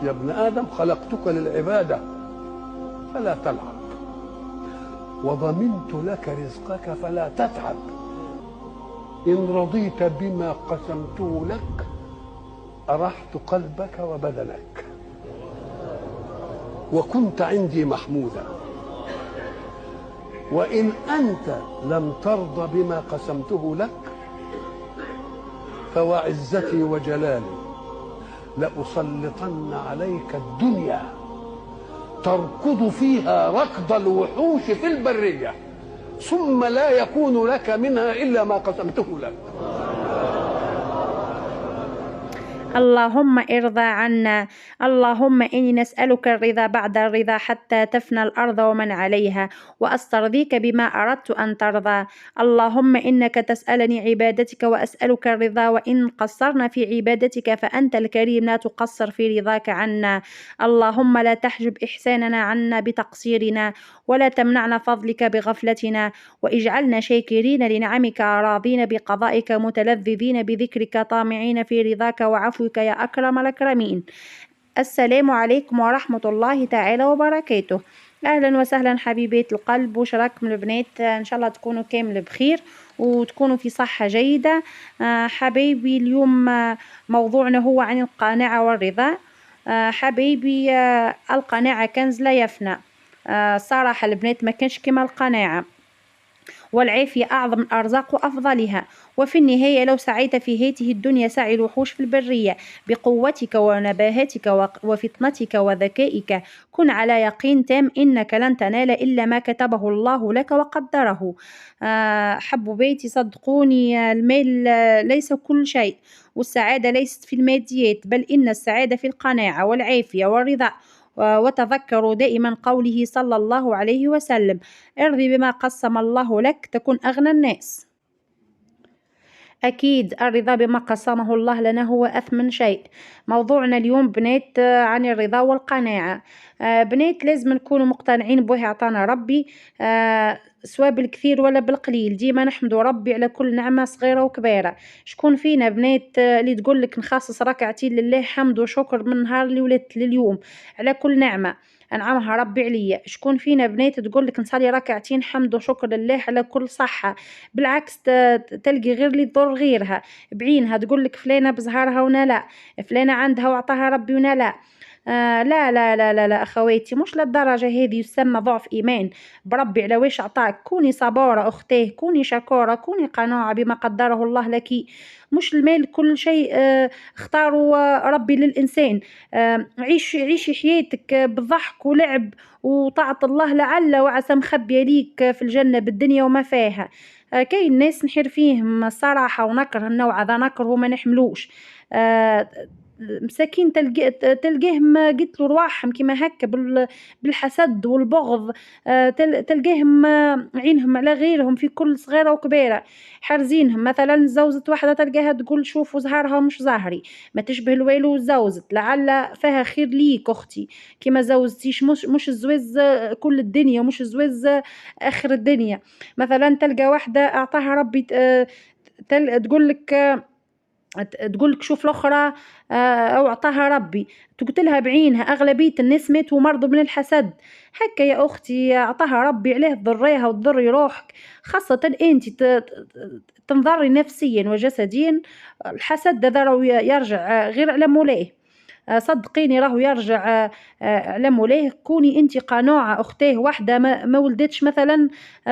يا ابن آدم خلقتك للعبادة فلا تلعب، وضمنت لك رزقك فلا تتعب. إن رضيت بما قسمته لك أرحت قلبك وبدنك، وكنت عندي محمودا. وإن أنت لم ترض بما قسمته لك فوعزتي وجلالي لأسلطن عليك الدنيا تركض فيها ركض الوحوش في البرية، ثم لا يكون لك منها إلا ما قسمته لك. اللهم ارضى عنا. اللهم إني نسألك الرضا بعد الرضا حتى تفنى الأرض ومن عليها، وأسترضيك بما أردت أن ترضى. اللهم إنك تسألني عبادتك وأسألك الرضا، وإن قصرنا في عبادتك فأنت الكريم لا تقصر في رضاك عنا. اللهم لا تحجب إحساننا عنا بتقصيرنا، ولا تمنعنا فضلك بغفلتنا، واجعلنا شاكرين لنعمك راضين بقضائك متلذذين بذكرك طامعين في رضاك وعفوك يا أكرم الأكرمين. السلام عليكم ورحمة الله تعالى وبركاته. أهلا وسهلا حبيبات القلب، وشراكم البنات إن شاء الله تكونوا كامل بخير وتكونوا في صحة جيدة. حبايبي اليوم موضوعنا هو عن القناعة والرضا. حبايبي القناعة كنز لا يفنى. صراحة البنات ما كانش كما القناعة، والعافية أعظم الأرزاق وأفضلها. وفي النهاية لو سعيت في هذه الدنيا سعي الوحوش في البرية بقوتك ونباهتك وفطنتك وذكائك. كن على يقين تام إنك لن تنال إلا ما كتبه الله لك وقدره. حبوباتي صدقوني، المال ليس كل شيء، والسعادة ليست في الماديات، بل إن السعادة في القناعة والعافية والرضا. وتذكروا دائما قوله صلى الله عليه وسلم: ارضي بما قسم الله لك تكن أغنى الناس. أكيد الرضا بما قسمه الله لنا هو أثمن شيء. موضوعنا اليوم بنات عن الرضا والقناعة. بنات لازم نكونوا مقتنعين به عطانا ربي، سواء بالكثير ولا بالقليل. ديما نحمدوا ربي على كل نعمة صغيرة وكبيرة. شكون فينا بنات اللي تقول لك نخصص ركعتين لله حمد وشكر من نهار اللي ولدت لليوم على كل نعمة أنعمها ربي عليا؟ شكون فينا بنات تقول لك نصلي ركعتين حمد وشكر لله على كل صحة؟ بالعكس تلقي غير اللي تضر غيرها بعينها تقول لك فلانة بزهرها ونا لا، فلانة عندها وعطاها ربي ونا لا. لا لا لا لا لا أخواتي، مش للدرجة هذه. يسمى ضعف إيمان بربي على واش عطاك. كوني صبورة أختاه، كوني شكورة، كوني قناعة بما قدره الله لك. مش المال كل شيء، اختاروا ربي للإنسان. عيشي حياتك بالضحك ولعب وطاعة الله، لعل وعسى مخبية ليك في الجنة بالدنيا وما فيها. كاين ناس نحير فيهم الصراحة ونكره النوع هذا، نكره ما نحملوش. مساكين تلقاهم قلت له رواحهم كما هكا بالحسد والبغض. تلقاهم عينهم على غيرهم في كل صغيرة وكبيرة، حرزينهم. مثلا زوجة واحدة تلقاها تقول شوفوا زهرها مش زهري، ما تشبه الويلو زوجت، لعل فيها خير ليك أختي. كما زوجتيش مش الزواز كل الدنيا، مش الزواز آخر الدنيا. مثلا تلقى واحدة أعطاها ربي تقول لك شوف الأخرى أو أعطاها ربي، تقتلها بعينها. أغلبية الناس ماتوا ومرضوا من الحسد. هكا يا أختي أعطاها ربي عليه تضريها وتضري روحك، خاصة أنت تنضري نفسيا وجسديا. الحسد هذا يرجع غير على مولاه، صدقيني راهو يرجع على مولاه. كوني انت قناعة اختاه واحدة ما ولدتش مثلا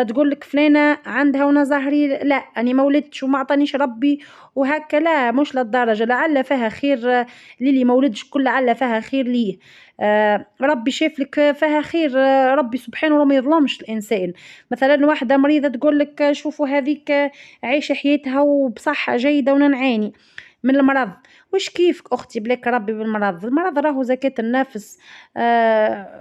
تقول لك فلانة عندها وانا زهري لا اني ما ولدتش وما عطانيش ربي وهكا، لا مش للدرجة. لعل فيها خير للي ما ولدش، كل لعل فيها خير ليه. ربي شاف لك فيها خير. ربي سبحانه ما يظلمش الانسان. مثلا واحدة مريضة تقول لك شوفوا هذيك عايشة حياتها وبصحة جيدة وانا نعاني من المرض. وش كيفك أختي بلاك ربي بالمرض؟ المرض راهو زكاة النفس.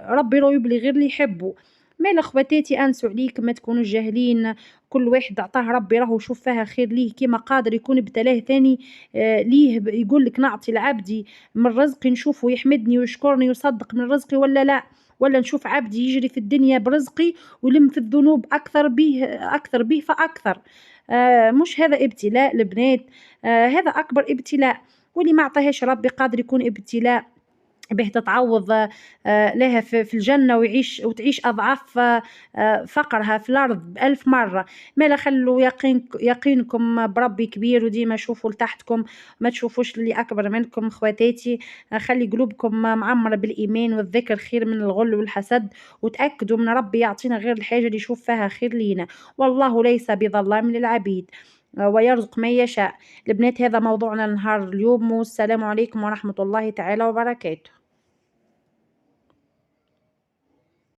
ربي راهو يبلي غير اللي يحبه. مال خواتاتي انسوا عليك، ما تكونوا جاهلين. كل واحد عطاه ربي راهو شوف فيها خير ليه، كيما قادر يكون ابتلاه ثاني ليه يقول لك نعطي لعبدي من رزقي نشوفه يحمدني ويشكرني ويصدق من رزقي ولا لا، ولا نشوف عبدي يجري في الدنيا برزقي ولم في الذنوب أكثر به فأكثر. مش هذا ابتلاء البنات، هذا أكبر ابتلاء. واللي ما عطاهاش ربي قادر يكون ابتلاء به تتعوض لها في الجنة وتعيش أضعاف فقرها في الأرض ب1000 مرة. ما لا خلوا يقينكم بربي كبير، وديما شوفوا لتحتكم ما تشوفوش اللي أكبر منكم. خواتاتي خلي قلوبكم معمرة بالإيمان والذكر خير من الغل والحسد، وتأكدوا من ربي يعطينا غير الحاجة اللي يشوف فيها خير لينا، والله ليس بظلام للعبيد ويرزق من يشاء. البنات هذا موضوعنا نهار اليوم، والسلام عليكم ورحمة الله تعالى وبركاته.